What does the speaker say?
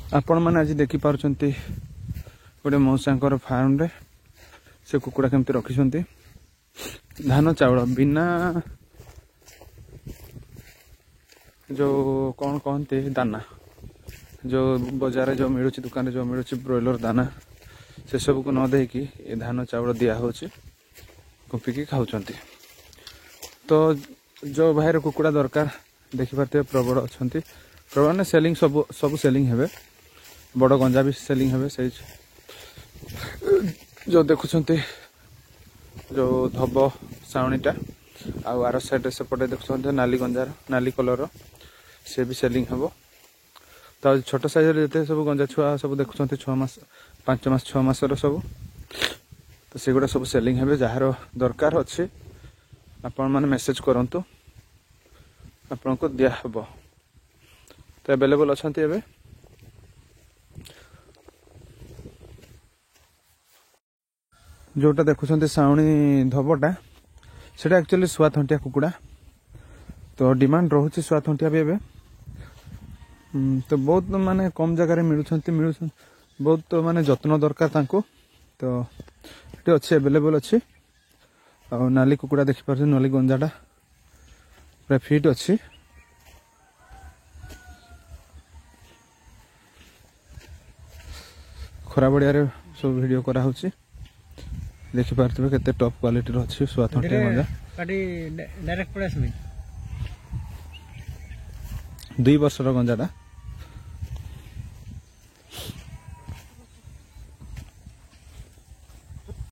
आपण मैंने आज देखिपार गोटे मौसांकर फार्म रे से कुकुड़ा केमती रखिंट धान चाउल बिना जो कौन कहते दाना जो बाजार जो मिलूँ दुकान जो मिलूँ ब्रॉयलर दाना से सब को न देकी ये धान चाउल दिया कुपिकी खाऊँ। तो जो भाई कुकुड़ा दरकार देखिपारे प्रबल अच्छा प्रबल ने सेलिंग सब सब सेलिंग हे बड़ गंजा भी सेलिंग हे से जो देखुंत जो धब साउनीटा आर साइड सेपटे देखुं नाली गंजार नाली कलर से भी सेलिंग हे। तो छोट साइज जिते सब गंजा छुआ सब देखुं 6 मास 5 मास 6 मासर सब तो सेगुड़ा सब सेलिंग हे जार दरकार अच्छे आपण मैंने मेसेज करंतु आपण को दिया हबो। तो अवेलेबल अच्छा एवं जोटा देखुं साउणी धबटा से एक्चुअली शुआथंटिया कुकुड़ा तो डिमांड रोचे शुआथंटिया भी एवं तो बहुत माने कम जगह मिलूँ बहुत तो माने जत्न दरकार तांको तो ये अच्छे अवेलेबल अच्छी और नाली कुकुड़ा देखिपार नाली गंजाटा पूरा फिट अच्छी खरा बड़िया सब वीडियो करा होची देखिपारे केते टॉप क्वालिटी रो अच्छी शुआथंटिया गंजा डायरेक्ट पड़े 2 वर्षर गंजाटा